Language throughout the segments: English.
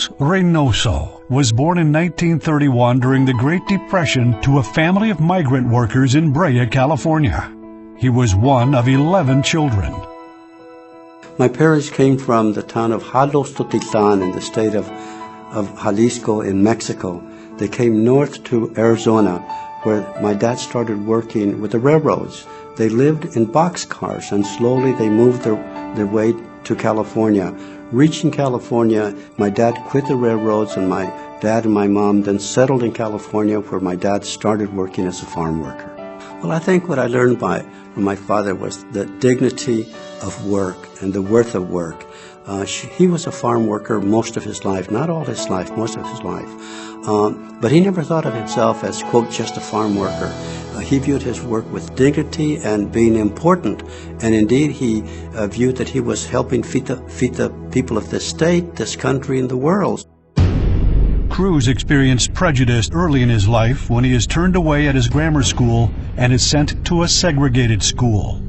Cruz Reynoso was born in 1931 during the Great Depression to a family of migrant workers in Brea, California. He was one of 11 children. My parents came from the town of Totitlán in the state of Jalisco in Mexico. They came north to Arizona, where my dad started working with the railroads. They lived in boxcars, and slowly they moved their way to California. Reaching California, my dad quit the railroads, and my dad and my mom then settled in California, where my dad started working as a farm worker. Well, I think what I learned from my father was the dignity of work and the worth of work. He was a farm worker most of his life, not all his life, most of his life. But he never thought of himself as, quote, just a farm worker. He viewed his work with dignity and being important. And indeed, he viewed that he was helping feed the people of this state, this country, and the world. Cruz experienced prejudice early in his life when he is turned away at his grammar school and is sent to a segregated school.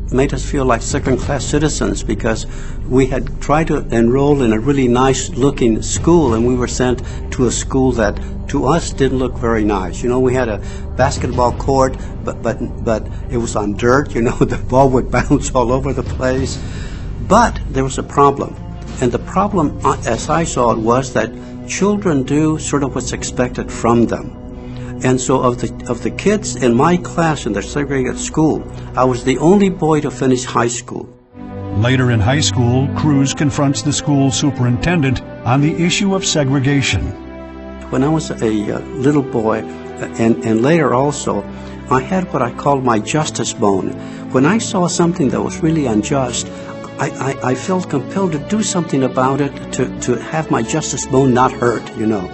It made us feel like second-class citizens because we had tried to enroll in a really nice-looking school, and we were sent to a school that to us didn't look very nice. You know, we had a basketball court, but it was on dirt. You know, the ball would bounce all over the place. But there was a problem, and the problem, as I saw it, was that children do sort of what's expected from them. And so of the kids in my class in the segregated school, I was the only boy to finish high school. Later in high school, Cruz confronts the school superintendent on the issue of segregation. When I was a little boy, and later also, I had what I called my justice bone. When I saw something that was really unjust, I felt compelled to do something about it, to have my justice bone not hurt, you know.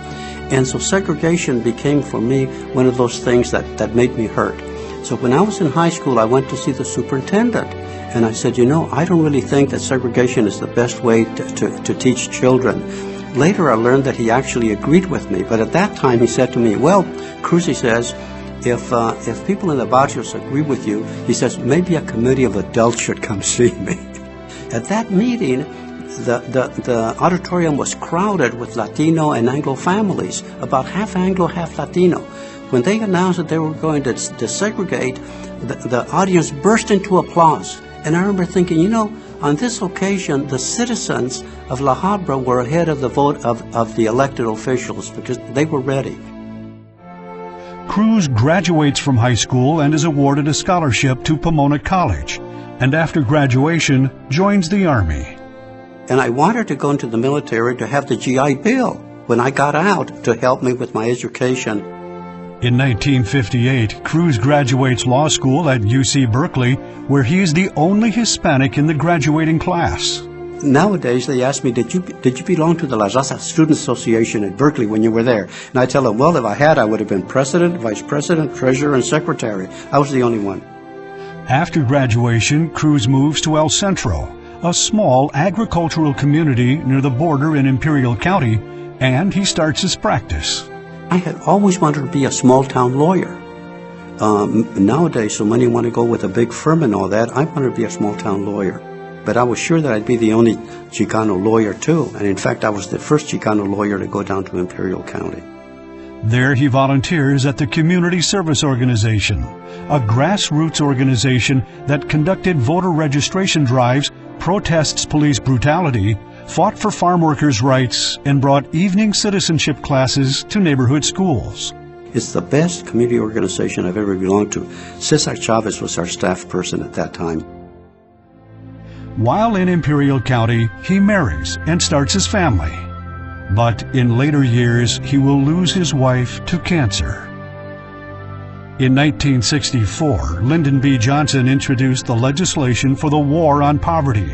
And so segregation became for me one of those things that made me hurt. So when I was in high school, I went to see the superintendent. And I said, you know, I don't really think that segregation is the best way to teach children. Later I learned that he actually agreed with me. But at that time he said to me, well, Cruz, he says, if people in the barrios agree with you, he says, maybe a committee of adults should come see me. At that meeting, the auditorium was crowded with Latino and Anglo families, about half Anglo, half Latino. When they announced that they were going to desegregate, the audience burst into applause. And I remember thinking, you know, on this occasion, the citizens of La Habra were ahead of the vote of the elected officials because they were ready. Cruz graduates from high school and is awarded a scholarship to Pomona College, and after graduation, joins the Army. And I wanted to go into the military to have the GI Bill when I got out to help me with my education. In 1958, Cruz graduates law school at UC Berkeley, where he is the only Hispanic in the graduating class. Nowadays, they ask me, did you belong to the La Raza Student Association at Berkeley when you were there? And I tell them, well, if I had, I would have been president, vice president, treasurer, and secretary. I was the only one. After graduation, Cruz moves to El Centro, a small agricultural community near the border in Imperial County, and he starts his practice. I had always wanted to be a small-town lawyer. Nowadays, so many want to go with a big firm and all that. I wanted to be a small-town lawyer. But I was sure that I'd be the only Chicano lawyer, too. And in fact, I was the first Chicano lawyer to go down to Imperial County. There he volunteers at the Community Service Organization, a grassroots organization that conducted voter registration drives, protests police brutality, fought for farm workers' rights, and brought evening citizenship classes to neighborhood schools. It's the best community organization I've ever belonged to. Cesar Chavez was our staff person at that time. While in Imperial County, he marries and starts his family. But in later years, he will lose his wife to cancer. In 1964, Lyndon B. Johnson introduced the legislation for the War on Poverty.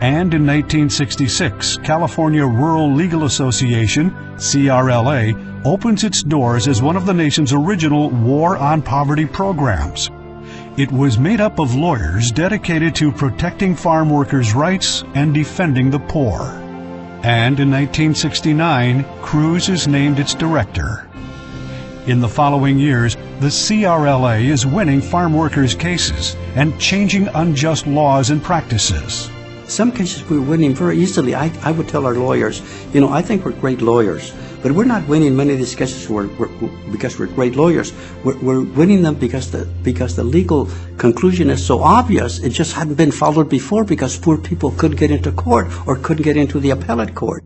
And in 1966, California Rural Legal Association, CRLA, opens its doors as one of the nation's original War on Poverty programs. It was made up of lawyers dedicated to protecting farm workers' rights and defending the poor. And in 1969, Cruz is named its director. In the following years, the CRLA is winning farm workers' cases and changing unjust laws and practices. Some cases we were winning very easily. I would tell our lawyers, I think we're great lawyers, but we're not winning many of these cases because we're great lawyers. We're winning them because the legal conclusion is so obvious. It just hadn't been followed before because poor people couldn't get into court or couldn't get into the appellate court.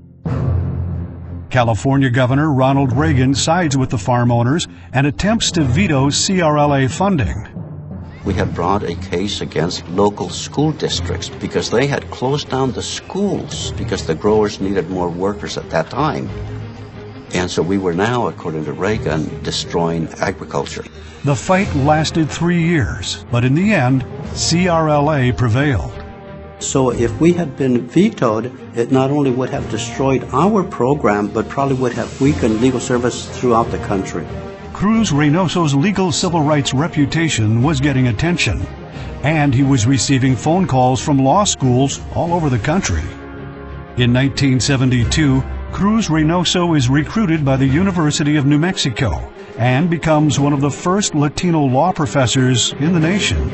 California Governor Ronald Reagan sides with the farm owners and attempts to veto CRLA funding. We had brought a case against local school districts because they had closed down the schools because the growers needed more workers at that time. And so we were now, according to Reagan, destroying agriculture. The fight lasted 3 years, but in the end, CRLA prevailed. So if we had been vetoed, it not only would have destroyed our program, but probably would have weakened legal service throughout the country. Cruz Reynoso's legal civil rights reputation was getting attention, and he was receiving phone calls from law schools all over the country. In 1972, Cruz Reynoso is recruited by the University of New Mexico and becomes one of the first Latino law professors in the nation.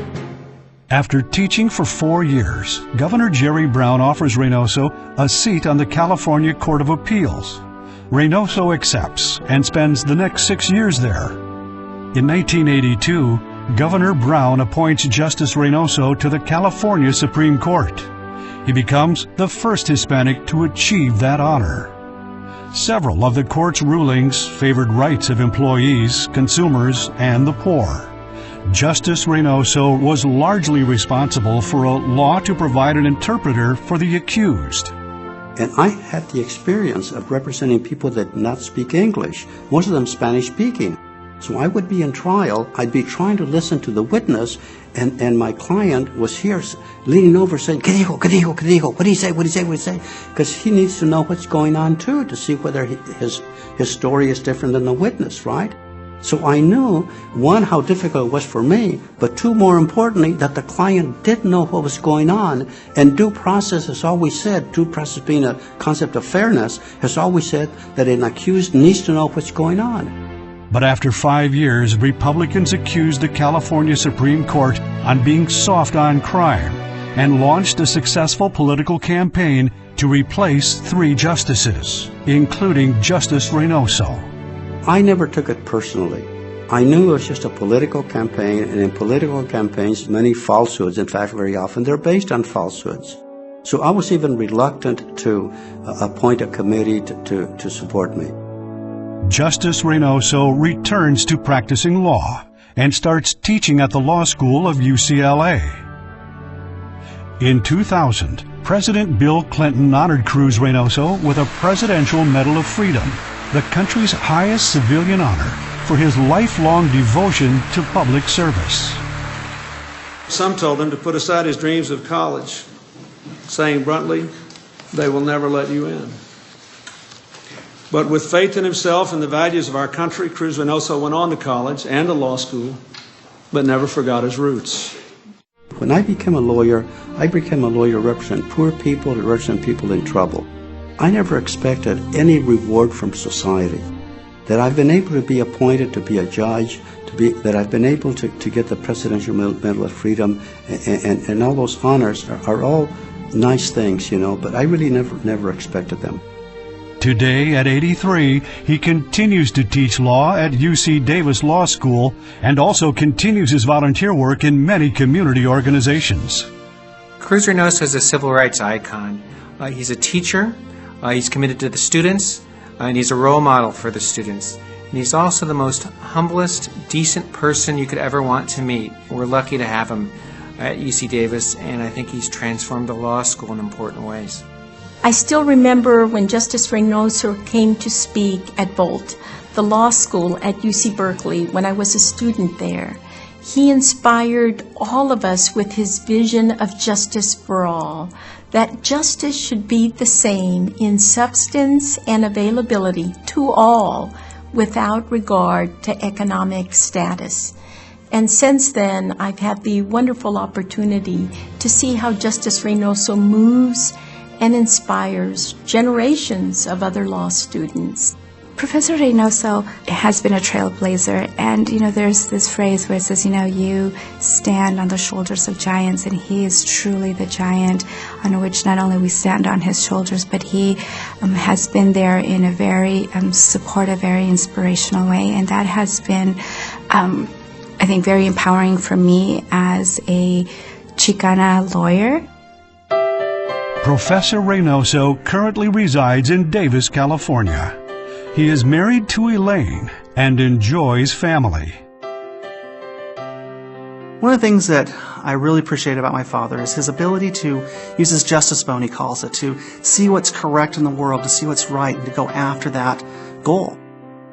After teaching for 4 years, Governor Jerry Brown offers Reynoso a seat on the California Court of Appeals. Reynoso accepts and spends the next 6 years there. In 1982, Governor Brown appoints Justice Reynoso to the California Supreme Court. He becomes the first Hispanic to achieve that honor. Several of the court's rulings favored rights of employees, consumers, and the poor. Justice Reynoso was largely responsible for a law to provide an interpreter for the accused. And I had the experience of representing people that did not speak English, most of them Spanish-speaking. So I would be in trial, I'd be trying to listen to the witness, and my client was here leaning over saying, ¿Qué dijo? ¿Qué dijo? ¿Qué dijo? What did he say? What did he say? What did he say? Because he needs to know what's going on too, to see whether his story is different than the witness, right? So I knew, one, how difficult it was for me, but two, more importantly, that the client did know what was going on. And due process has always said, due process being a concept of fairness, has always said that an accused needs to know what's going on. But after 5 years, Republicans accused the California Supreme Court on being soft on crime and launched a successful political campaign to replace 3 justices, including Justice Reynoso. I never took it personally. I knew it was just a political campaign, and in political campaigns, many falsehoods, in fact, very often, they're based on falsehoods. So I was even reluctant to appoint a committee to support me. Justice Reynoso returns to practicing law and starts teaching at the law school of UCLA. In 2000, President Bill Clinton honored Cruz Reynoso with a Presidential Medal of Freedom, the country's highest civilian honor, for his lifelong devotion to public service. Some told him to put aside his dreams of college, saying bluntly, they will never let you in. But with faith in himself and the values of our country, Cruz Reynoso went on to college and to law school, but never forgot his roots. When I became a lawyer, I became a lawyer to represent poor people, to represent people in trouble. I never expected any reward from society. That I've been able to be appointed to be a judge, that I've been able to get the Presidential Medal of Freedom, and all those honors are all nice things, but I really never expected them. Today, at 83, he continues to teach law at UC Davis Law School and also continues his volunteer work in many community organizations. Cruz Reynoso is a civil rights icon. He's a teacher, he's committed to the students, and he's a role model for the students. And he's also the most humblest, decent person you could ever want to meet. We're lucky to have him at UC Davis, and I think he's transformed the law school in important ways. I still remember when Justice Reynoso came to speak at Volt, the law school at UC Berkeley, when I was a student there. He inspired all of us with his vision of justice for all, that justice should be the same in substance and availability to all without regard to economic status. And since then, I've had the wonderful opportunity to see how Justice Reynoso moves and inspires generations of other law students. Professor Reynoso has been a trailblazer, and there's this phrase where it says, you stand on the shoulders of giants, and he is truly the giant on which not only we stand on his shoulders, but he has been there in a very supportive, very inspirational way, and that has been, I think, very empowering for me as a Chicana lawyer. Professor Reynoso currently resides in Davis, California. He is married to Elaine and enjoys family. One of the things that I really appreciate about my father is his ability to use his justice bone, he calls it, to see what's correct in the world, to see what's right, and to go after that goal.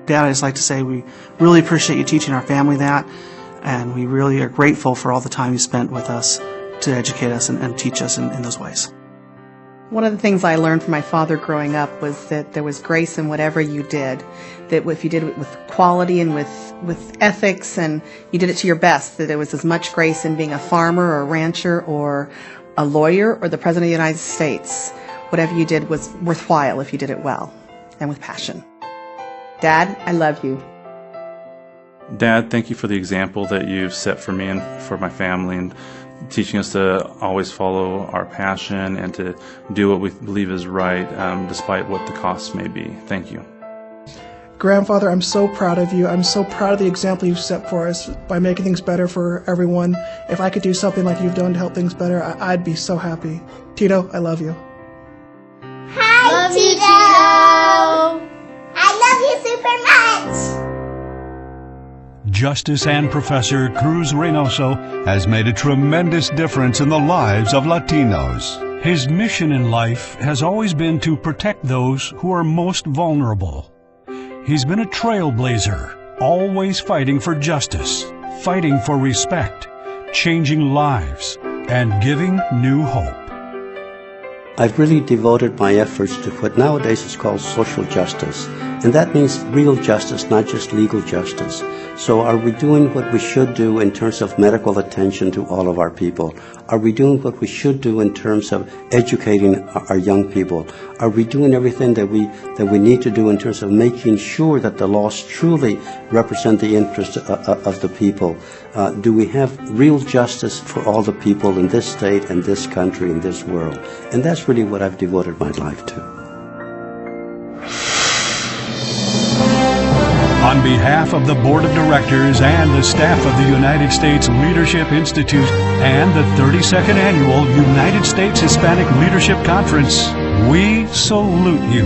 Dad, I just like to say we really appreciate you teaching our family that, and we really are grateful for all the time you spent with us to educate us and teach us in those ways. One of the things I learned from my father growing up was that there was grace in whatever you did, that if you did it with quality and with ethics and you did it to your best, that there was as much grace in being a farmer or a rancher or a lawyer or the President of the United States. Whatever you did was worthwhile if you did it well and with passion. Dad, I love you. Dad, thank you for the example that you've set for me and for my family, and teaching us to always follow our passion and to do what we believe is right, despite what the costs may be. Thank you. Grandfather, I'm so proud of you. I'm so proud of the example you've set for us by making things better for everyone. If I could do something like you've done to help things better, I'd be so happy. Tito, I love you. Hi, love Tito. You, Tito. I love you super much. Justice and Professor Cruz Reynoso has made a tremendous difference in the lives of Latinos. His mission in life has always been to protect those who are most vulnerable. He's been a trailblazer, always fighting for justice, fighting for respect, changing lives, and giving new hope. I've really devoted my efforts to what nowadays is called social justice, and that means real justice, not just legal justice. So are we doing what we should do in terms of medical attention to all of our people? Are we doing what we should do in terms of educating our young people? Are we doing everything that we need to do in terms of making sure that the laws truly represent the interests of the people? Do we have real justice for all the people in this state and this country and this world? And that's really what I've devoted my life to. On behalf of the Board of Directors and the staff of the United States Leadership Institute and the 32nd Annual United States Hispanic Leadership Conference, we salute you.